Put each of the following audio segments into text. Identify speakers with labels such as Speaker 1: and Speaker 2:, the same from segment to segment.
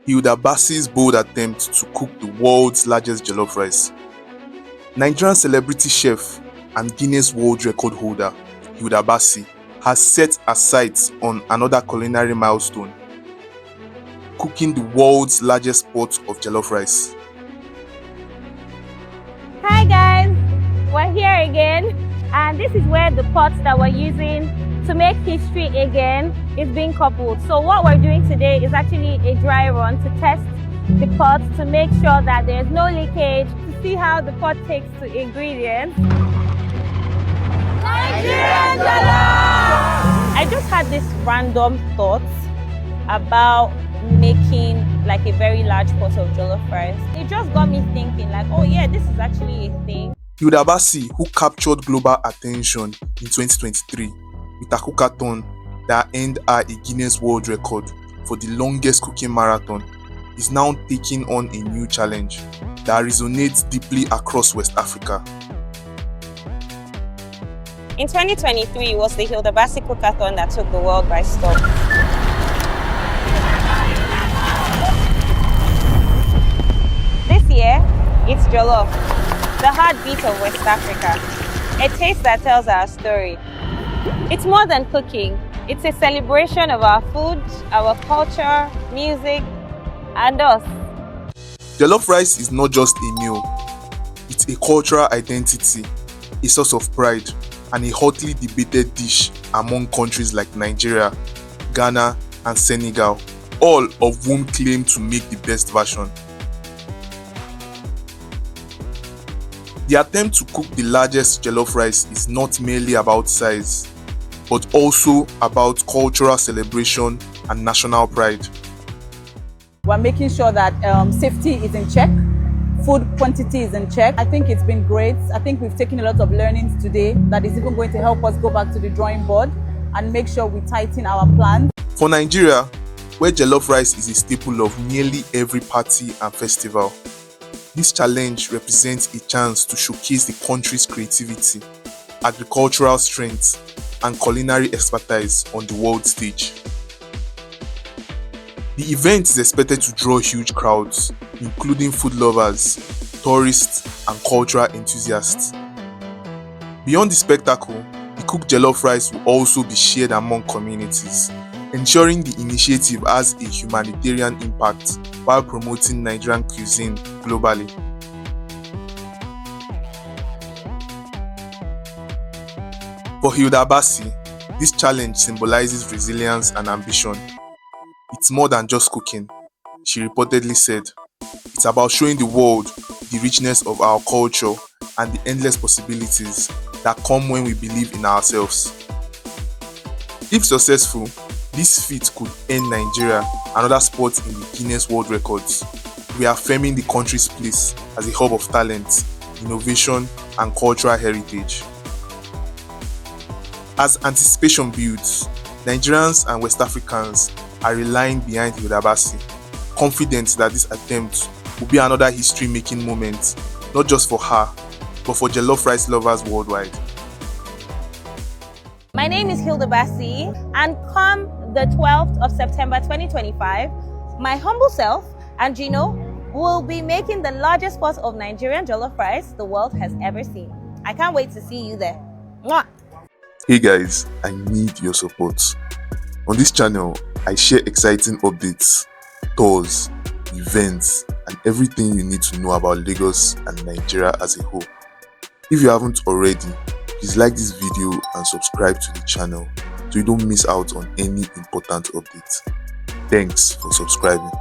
Speaker 1: Hilda Baci's bold attempt to cook the world's largest jollof rice. Nigerian celebrity chef and Guinness World Record holder Hilda Baci has set her sights on another culinary milestone: cooking the world's largest pot of jollof rice.
Speaker 2: Hi guys, we're here again, and this is where the pot that we're using to make history again is being coupled. So what we're doing today is actually a dry run to test the pot to make sure that there's no leakage, to see how the pot takes to ingredients. Nigerian Jollof! I just had this random thought about making like a very large pot of jollof rice. It just got me thinking like, oh yeah, this is actually a thing.
Speaker 1: Hilda Baci, who captured global attention in 2023 with a cook-a-thon that earned her a Guinness World Record for the longest cooking marathon, is now taking on a new challenge that resonates deeply across West Africa.
Speaker 2: In 2023, it was the Hilda Baci cook-a-thon that took the world by storm. This year, it's Jollof, the heartbeat of West Africa, a taste that tells our story. It's more than cooking. It's a celebration of our food, our culture, music, and us.
Speaker 1: Jollof rice is not just a meal. It's a cultural identity, a source of pride, and a hotly debated dish among countries like Nigeria, Ghana, and Senegal, all of whom claim to make the best version. The attempt to cook the largest jollof rice is not merely about size, but also about cultural celebration and national pride.
Speaker 3: We're making sure that safety is in check, food quantity is in check. I think it's been great. I think we've taken a lot of learnings today that is even going to help us go back to the drawing board and make sure we tighten our plans.
Speaker 1: For Nigeria, where jollof rice is a staple of nearly every party and festival, this challenge represents a chance to showcase the country's creativity, agricultural strength, and culinary expertise on the world stage. The event is expected to draw huge crowds, including food lovers, tourists, and cultural enthusiasts. Beyond the spectacle, the cooked jollof rice will also be shared among communities, ensuring the initiative has a humanitarian impact while promoting Nigerian cuisine globally. For Hilda Baci, this challenge symbolizes resilience and ambition. It's more than just cooking, she reportedly said. It's about showing the world the richness of our culture and the endless possibilities that come when we believe in ourselves. If successful, this feat could earn Nigeria another spot in the Guinness World Records, reaffirming the country's place as a hub of talent, innovation, and cultural heritage. As anticipation builds, Nigerians and West Africans are relying behind Hilda Baci, confident that this attempt will be another history-making moment, not just for her, but for jollof rice lovers worldwide.
Speaker 2: My name is Hilda Baci, and come the 12th of September 2025, my humble self and Gino will be making the largest pot of Nigerian jollof rice the world has ever seen. I can't wait to see you there. Mwah!
Speaker 1: Hey guys, I need your support. On this channel, I share exciting updates, tours, events, and everything you need to know about Lagos and Nigeria as a whole. If you haven't already, please like this video and subscribe to the channel so you don't miss out on any important updates. Thanks for subscribing.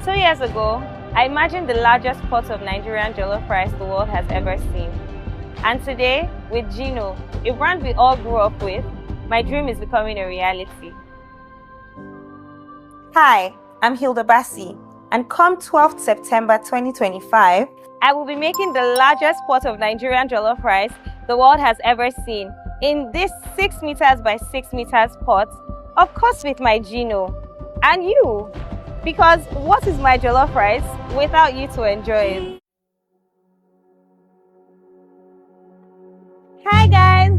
Speaker 2: 2 years ago, I imagined the largest pot of Nigerian jollof rice the world has ever seen. And today, with Gino, a brand we all grew up with, my dream is becoming a reality. Hi, I'm Hilda Baci, and come 12th September 2025, I will be making the largest pot of Nigerian jollof rice the world has ever seen in this 6 meters by 6 meters pot, of course with my Gino and you, because what is my jollof rice without you to enjoy it? Hi guys,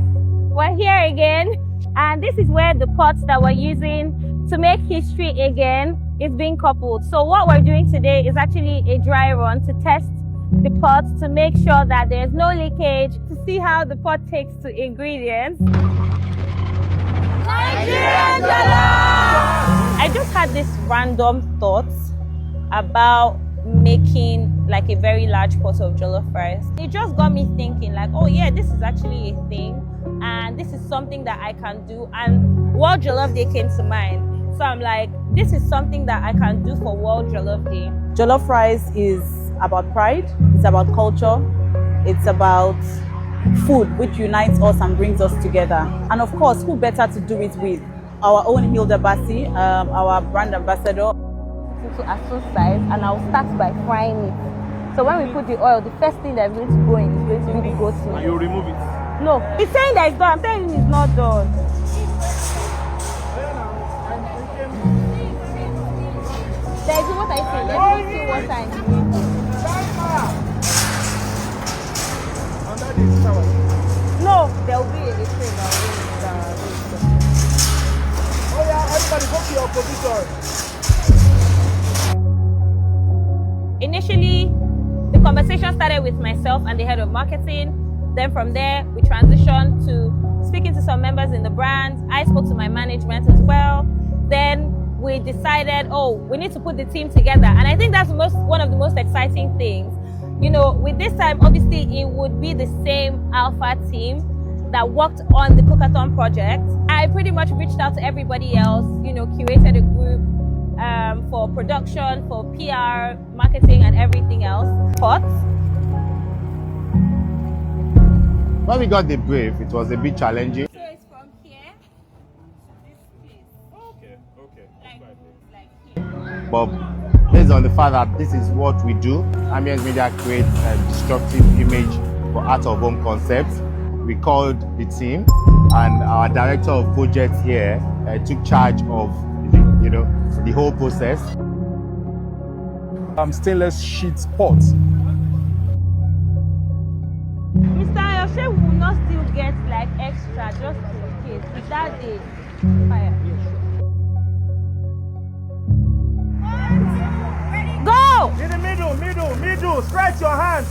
Speaker 2: we're here again, and this is where the pot that we're using to make history again is being coupled. So what we're doing today is actually a dry run to test the pot to make sure that there's no leakage, to see how the pot takes to ingredients. Nigerian Jollof! I just had this random thought about making like a very large pot of jollof rice. It just got me thinking like, oh yeah, this is actually a thing and this is something that I can do, and World Jollof Day came to mind. So I'm like, this is something that I can do for World Jollof Day.
Speaker 3: Jollof rice is about pride, it's about culture, it's about food which unites us and brings us together. And of course, who better to do it with? Our own Hilda Baci, our brand ambassador.
Speaker 2: To a full size, and I'll start by frying it. So when we put the oil, the first thing that's going to go in is going to be the goat meat.
Speaker 4: And you remove it?
Speaker 2: No, he's saying that it's done. I'm telling him it's not done. There is what I say. Let me see what time. No, there will be a train.
Speaker 4: Oh yeah, everybody go to your position.
Speaker 2: Initially, the conversation started with myself and the head of marketing. Then from there, we transitioned to speaking to some members in the brand. I spoke to my management as well. Then we decided, oh, we need to put the team together. And I think that's one of the most exciting things. You know, with this time, obviously, it would be the same Alpha team that worked on the cook-a-thon project. I pretty much reached out to everybody else, you know, curated a group for production, for PR, marketing, and everything else. Pots.
Speaker 5: When we got the brief, it was a bit challenging.
Speaker 2: So it's from here to this place.
Speaker 4: Okay.
Speaker 2: Like here.
Speaker 5: But based on the fact that this is what we do, Ambience Media creates a destructive image for out of home concepts. We called the team, and our director of projects here took charge of the whole process.
Speaker 4: Stainless sheet pot.
Speaker 2: Mr. Ayoshe will not still get like extra just in case. If that day, fire. Go!
Speaker 4: In the middle. Stretch your hand.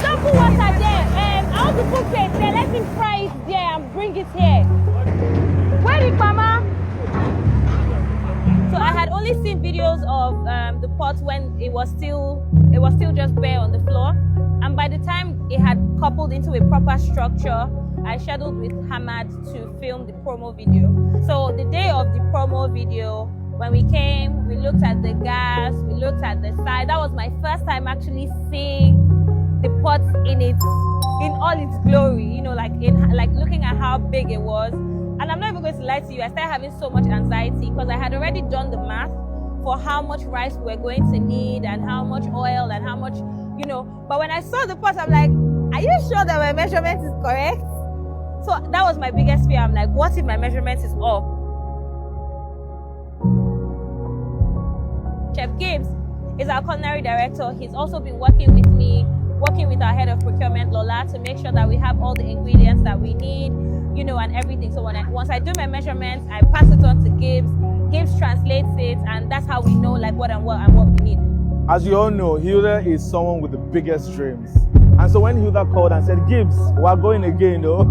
Speaker 2: Don't put water there. I want to put it there. Let him fry it there and bring it here. Where is Mama? So I had only seen videos of the pot when it was still just bare on the floor, and by the time it had coupled into a proper structure, I scheduled with Hamad to film the promo video. So the day of the promo video, when we came, we looked at the gas, we looked at the side. That was my first time actually seeing the pot in all its glory. You know, like looking at how big it was. And I'm not even going to lie to you, I started having so much anxiety because I had already done the math for how much rice we're going to need and how much oil and how much, you know. But when I saw the pot, I'm like, are you sure that my measurement is correct? So that was my biggest fear. I'm like, what if my measurement is off? Chef Gibbs is our culinary director. He's also been working with me, working with our head of procurement, Lola, to make sure that we have all the ingredients that we need, you know, and everything. So once I do my measurements, I pass it on to Gibbs. Gibbs translates it, and that's how we know like what we need.
Speaker 4: As you all know, Hilda is someone with the biggest dreams. And so when Hilda called and said, Gibbs, we're going again though,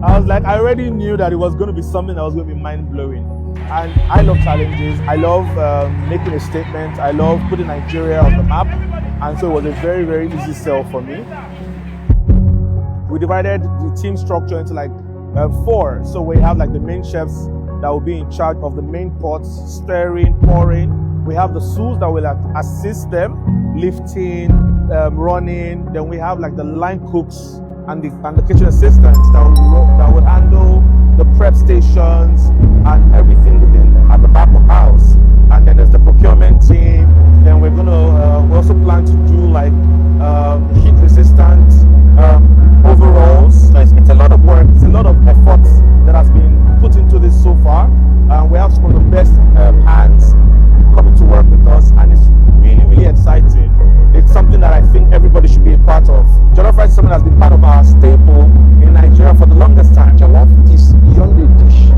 Speaker 4: I was like, I already knew that it was going to be something that was going to be mind-blowing. And I love challenges. I love making a statement. I love putting Nigeria on the map. And so it was a very, very easy sell for me. We divided the team structure into like 4. So we have like the main chefs that will be in charge of the main pots, stirring, pouring. We have the sous that will assist them, lifting, running. Then we have like the line cooks and the kitchen assistants that will handle the prep stations and everything at the back of the house. And then there's the procurement team. Then we also plan to do like heat resistant overalls. So it's a lot of work. It's a lot of effort that has been put into this so far. We have some of the best hands coming to work with us, and it's really, really exciting. It's something that I think everybody should be a part of. Jollof rice is something that's been part of our staple in Nigeria for the longest time. Jollof is beyond a dish.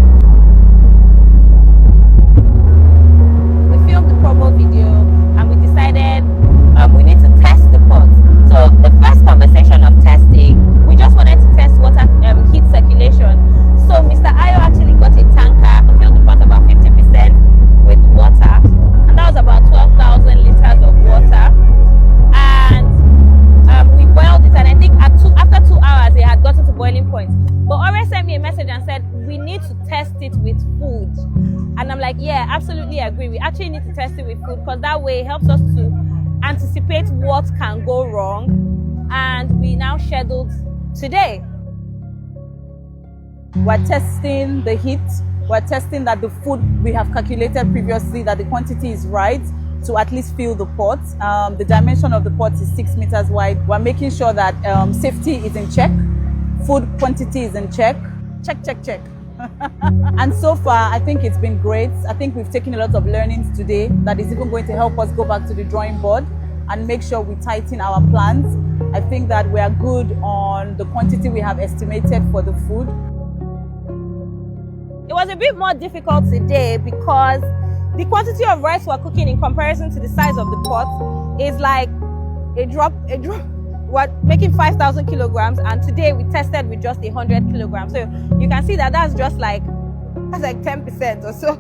Speaker 2: food. And I'm like, yeah, absolutely agree. We actually need to test it with food because that way it helps us to anticipate what can go wrong. And we now scheduled today.
Speaker 3: We're testing the heat. We're testing that the food we have calculated previously, that the quantity is right to at least fill the pot. The dimension of the pot is 6 meters wide. We're making sure that safety is in check, food quantity is in check. Check, check, check. And so far, I think it's been great. I think we've taken a lot of learnings today that is even going to help us go back to the drawing board and make sure we tighten our plans. I think that we are good on the quantity we have estimated for the food.
Speaker 2: It was a bit more difficult today because the quantity of rice we're cooking in comparison to the size of the pot is like a drop. We're making 5,000 kilograms, and today we tested with just 100 kilograms. So you can see that that's like 10% or so.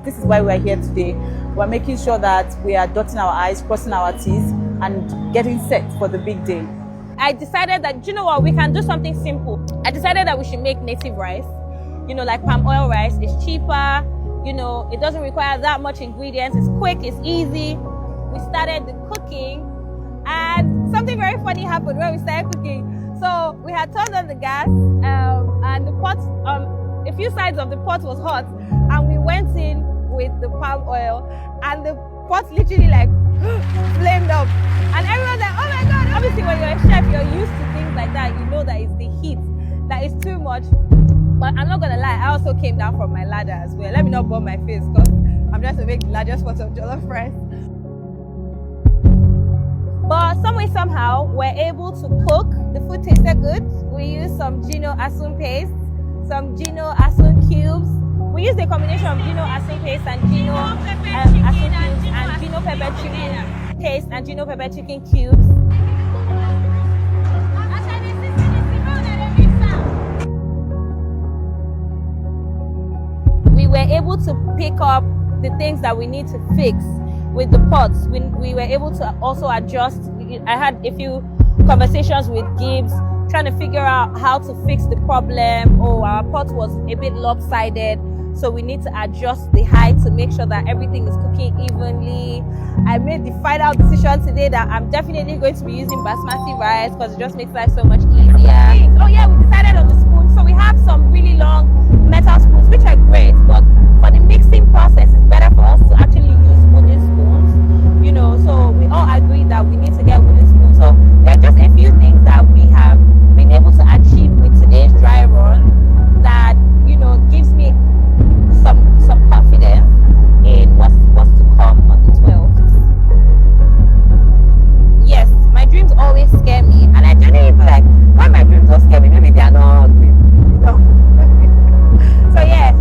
Speaker 3: This is why we're here today. We're making sure that we are dotting our I's, crossing our T's, and getting set for the big day.
Speaker 2: I decided that, you know what, we can do something simple. I decided that we should make native rice. You know, like palm oil rice. It's cheaper. You know, it doesn't require that much ingredients. It's quick, it's easy. We started the cooking, and something very funny happened when we started cooking. So we had turned on the gas, and the pot, a few sides of the pot was hot, and we went in with the palm oil, and the pot literally like flamed up, and everyone's like, oh my God. Obviously when you're a chef, you're used to things like that. You know that it's the heat that is too much. But I'm not gonna lie, I also came down from my ladder as well. Let me not burn my face because I'm just to make the largest pot of jollof rice. But some way, somehow, we're able to cook. The food tasted good. We used some Gino asun paste, some Gino asun cubes. We used a combination of Gino asun paste and Gino asun cubes and Gino pepper chicken paste and Gino pepper chicken cubes. We were able to pick up the things that we need to fix with the pots. We were able to also adjust. I had a few conversations with Gibbs trying to figure out how to fix the problem. Oh, our pot was a bit lopsided, so we need to adjust the height to make sure that everything is cooking evenly. I made the final decision today that I'm definitely going to be using basmati rice because it just makes life so much easier. Oh yeah, we decided on the spoon. So we have some really long metal spoons, which are great, but for the mixing process, it's better for us to actually use wooden spoons, you know. So we all agreed that we need to get wooden spoons. So there are just a few things that we have been able to achieve with today's dry run that, you know, gives me some confidence in what's to come on the 12th. Yes, my dreams always scare me, and I genuinely feel like why my dreams don't scare me, maybe they are not ugly, you know. So yeah,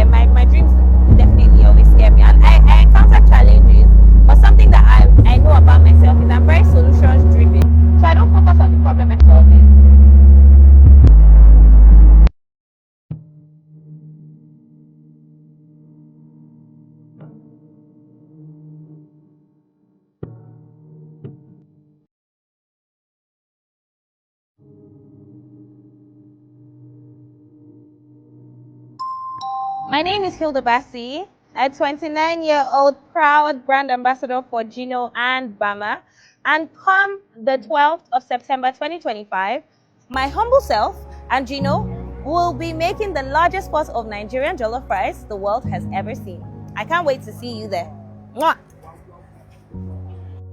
Speaker 2: my dreams definitely always scare me, and I encounter challenges, but something that I know about myself is I'm very solutions driven, so I don't focus on the problem and solve it. My name is Hilda Baci, a 29-year-old proud brand ambassador for Gino and Bama. And come the 12th of September 2025, my humble self and Gino will be making the largest pot of Nigerian jollof rice the world has ever seen. I can't wait to see you there. Mwah!